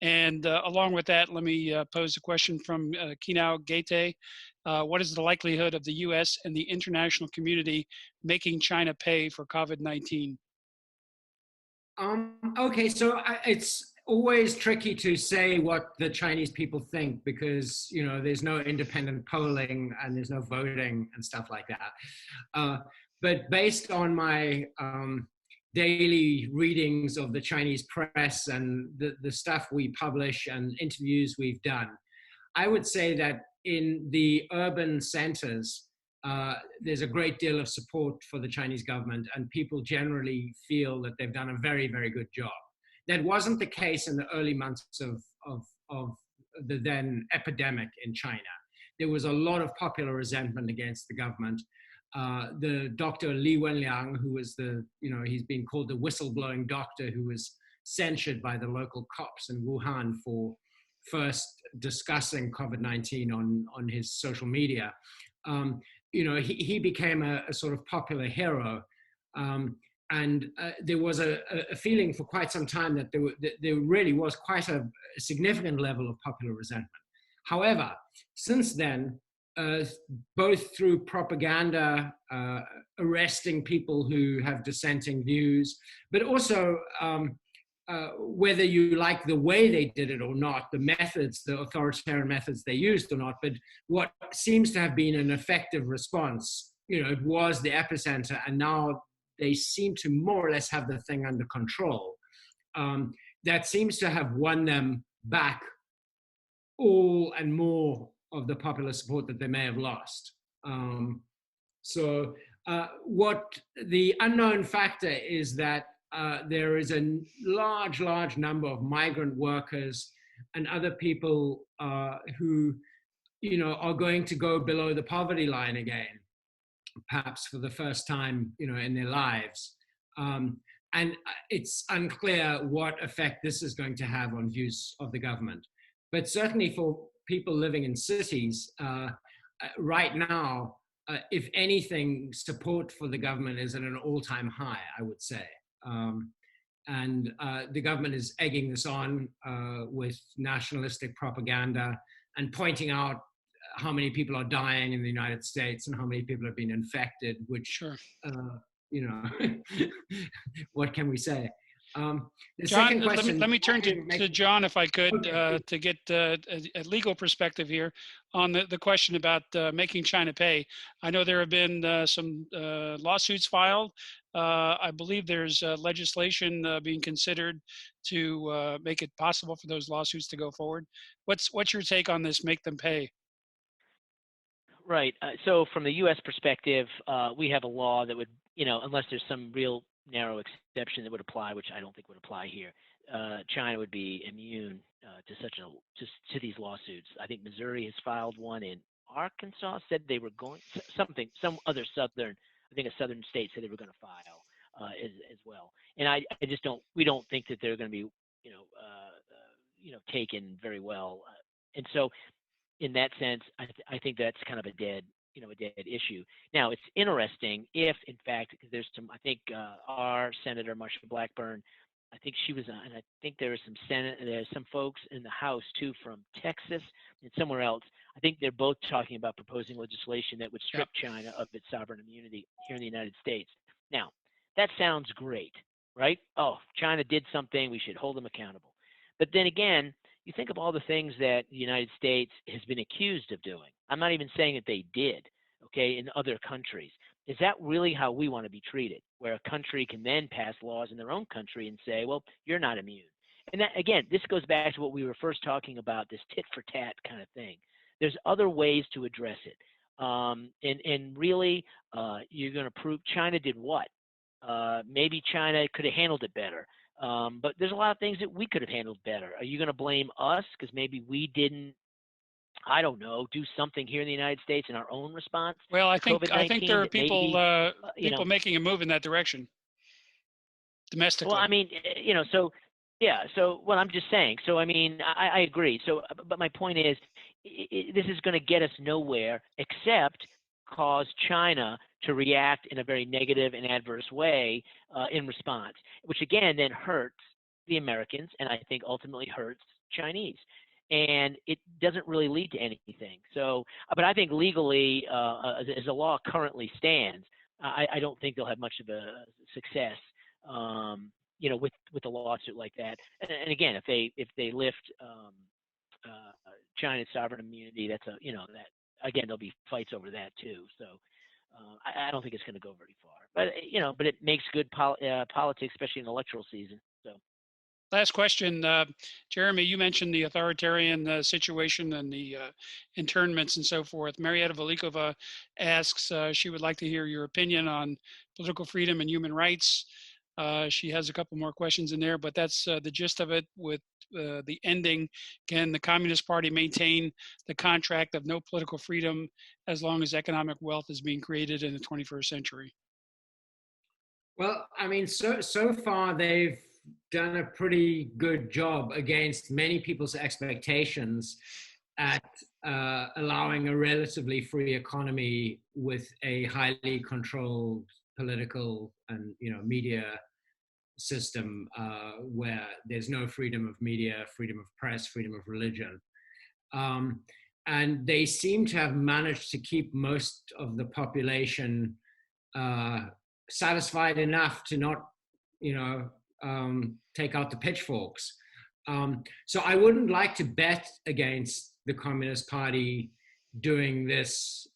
And along with that, let me pose a question from Kinao Gate. What is the likelihood of the US and the international community making China pay for COVID-19? Okay, so it's always tricky to say what the Chinese people think because there's no independent polling and there's no voting and stuff like that. But based on my daily readings of the Chinese press and the stuff we publish and interviews we've done, I would say that in the urban centers, there's a great deal of support for the Chinese government, and people generally feel that they've done a very, very good job. That wasn't the case in the early months of the then epidemic in China. There was a lot of popular resentment against the government. The Dr. Li Wenliang, who was he's been called the whistleblowing doctor, who was censured by the local cops in Wuhan for first discussing COVID-19 on his social media. He became a sort of popular hero. And there was a feeling for quite some time that there really was quite a significant level of popular resentment. However, since then, both through propaganda, arresting people who have dissenting views, but also whether you like the way they did it or not, the methods, the authoritarian methods they used or not, but what seems to have been an effective response, it was the epicenter, and now they seem to more or less have the thing under control. That seems to have won them back all and more of the popular support that they may have lost. What the unknown factor is that there is a large number of migrant workers and other people who, are going to go below the poverty line again, perhaps for the first time, in their lives. And it's unclear what effect this is going to have on views of the government. But certainly for people living in cities, right now, if anything, support for the government is at an all-time high, I would say. And the government is egging this on with nationalistic propaganda and pointing out how many people are dying in the United States and how many people have been infected, which, Sure. What can we say? The John, second question, let me turn to John, if I could, Okay. to get a legal perspective here on the question about making China pay. I know there have been some lawsuits filed. I believe there's legislation being considered to make it possible for those lawsuits to go forward. What's your take on this, make them pay? Right. So from the U.S. perspective, we have a law that would, unless there's some real narrow exception that would apply, which I don't think would apply here, China would be immune to these lawsuits. I think Missouri has filed one in Arkansas, said they were going some other southern, I think a southern state said they were going to file as well. And we don't think that they're going to be, taken very well. And so, in that sense, I think that's kind of a dead issue. Now, it's interesting if, in fact, because there's some, I think our Senator Marsha Blackburn, I think she was, and I think there's some folks in the House too from Texas and somewhere else. I think they're both talking about proposing legislation that would strip China of its sovereign immunity here in the United States. Now, that sounds great, right? Oh, China did something, we should hold them accountable. But then again, you think of all the things that the United States has been accused of doing. I'm not even saying that they did, okay, in other countries. Is that really how we want to be treated, where a country can then pass laws in their own country and say, well, you're not immune? And that, again, this goes back to what we were first talking about, this tit for tat kind of thing. There's other ways to address it. And really, you're going to prove China did what? Maybe China could have handled it better. But there's a lot of things that we could have handled better. Are you going to blame us because maybe we didn't I don't know, do something here in the United States in our own response Well, I to think there COVID-19 are that people maybe, you know, people making a move in that direction well, I domestically. mean, so yeah, so well, I'm just saying. So I mean, I agree. So, but my point is, this is going to get us nowhere except cause China to react in a very negative and adverse way in response, which again then hurts the Americans and I think ultimately hurts Chinese. And it doesn't really lead to anything. So, but I think legally, as the law currently stands, I don't think they'll have much of a success with a lawsuit like that. And again, if they lift China's sovereign immunity, that's that again there'll be fights over that too. So I don't think it's going to go very far. But it makes good politics, especially in electoral season. So. Last question, Jeremy, you mentioned the authoritarian situation and the internments and so forth. Marietta Velikova asks, she would like to hear your opinion on political freedom and human rights. She has a couple more questions in there, but that's the gist of it with the ending. Can the Communist Party maintain the contract of no political freedom as long as economic wealth is being created in the 21st century? Well, I mean, so far they've done a pretty good job against many people's expectations at allowing a relatively free economy with a highly controlled political and media system where there's no freedom of media, freedom of press, freedom of religion. And they seem to have managed to keep most of the population satisfied enough to not, take out the pitchforks. So I wouldn't like to bet against the Communist Party doing this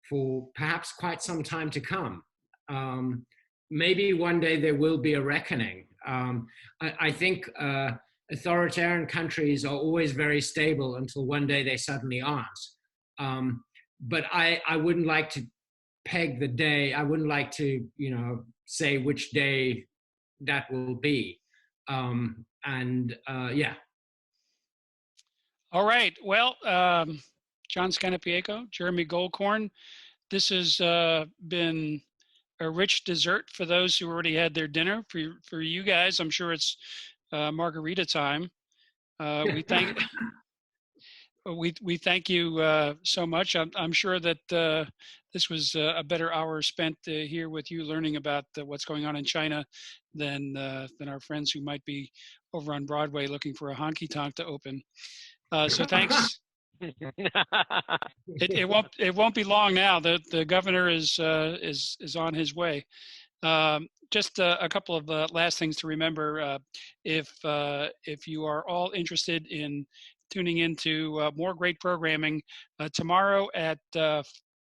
for perhaps quite some time to come. Maybe one day there will be a reckoning. I think authoritarian countries are always very stable until one day they suddenly aren't. But I wouldn't like to peg the day. I wouldn't like to, say which day that will be. Yeah. All right. Well, John Scannapieco, Jeremy Goldkorn, this has been a rich dessert for those who already had their dinner. For you guys, I'm sure it's margarita time. We thank you so much. I'm sure that this was a better hour spent here with you learning about what's going on in China than our friends who might be over on Broadway looking for a honky tonk to open. So thanks. It won't be long now. The governor is on his way. Just a couple of last things to remember. If you are all interested in tuning into more great programming, tomorrow at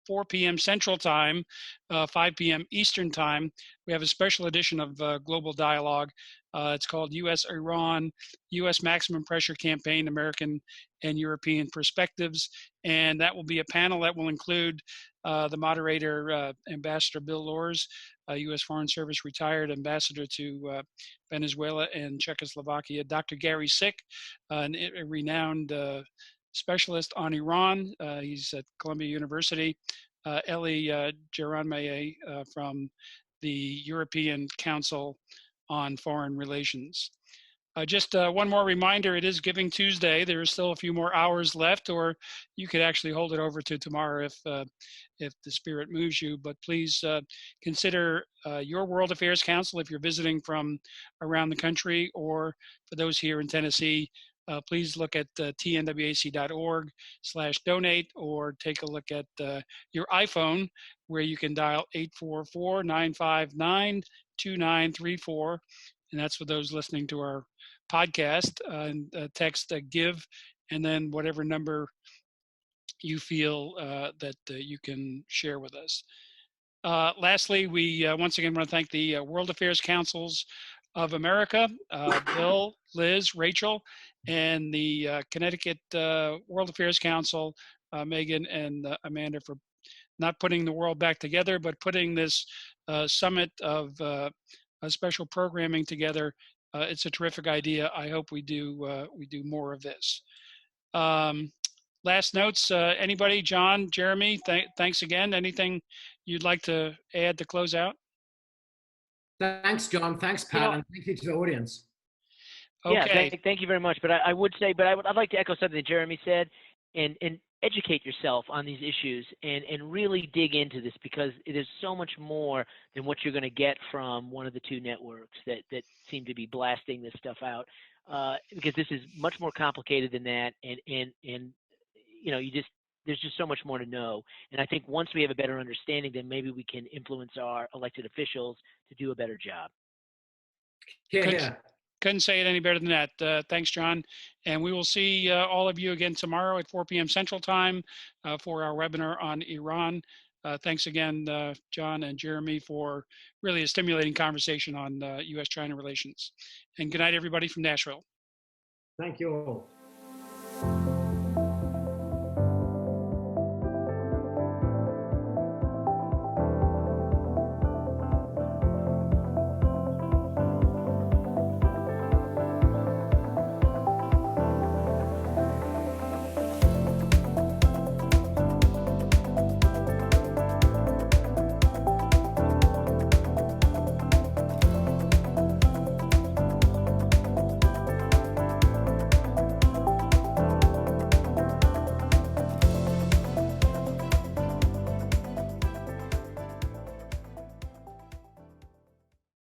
4 p.m. Central Time, 5 p.m. Eastern Time, we have a special edition of Global Dialogue. It's called U.S.-Iran, U.S. Maximum Pressure Campaign, American and European Perspectives. And that will be a panel that will include the moderator, Ambassador Bill Loers, U.S. Foreign Service retired ambassador to Venezuela and Czechoslovakia, Dr. Gary Sick, a renowned specialist on Iran. He's at Columbia University. Elie Geranmaye from the European Council on Foreign Relations. Just one more reminder, it is Giving Tuesday. There are still a few more hours left, or you could actually hold it over to tomorrow if the spirit moves you. But please consider your World Affairs Council if you're visiting from around the country, or for those here in Tennessee, please look at tnwac.org/donate, or take a look at your iPhone, where you can dial 844-959-2934. And that's for those listening to our podcast, and text give, and then whatever number you feel that you can share with us. Lastly, we once again want to thank the World Affairs Councils of America, Bill, Liz, Rachel, and the Connecticut World Affairs Council, Megan and Amanda, for not putting the world back together, but putting this summit of special programming together. It's a terrific idea. I hope we do more of this. last notes, anybody? John, Jeremy, thanks again. Anything you'd like to add to close out? Thanks, John. Thanks, Pat. And thank you to the audience. Okay. Yeah, thank you very much. But I would say, I'd like to echo something that Jeremy said, and educate yourself on these issues and really dig into this, because it is so much more than what you're going to get from one of the two networks that seem to be blasting this stuff out. Because this is much more complicated than that, and you know, there's just so much more to know. And I think once we have a better understanding, then maybe we can influence our elected officials to do a better job. Yeah. Couldn't say it any better than that. Thanks, John. And we will see all of you again tomorrow at 4 p.m. Central Time for our webinar on Iran. Thanks again, John and Jeremy, for really a stimulating conversation on U.S.-China relations. And good night, everybody from Nashville. Thank you all.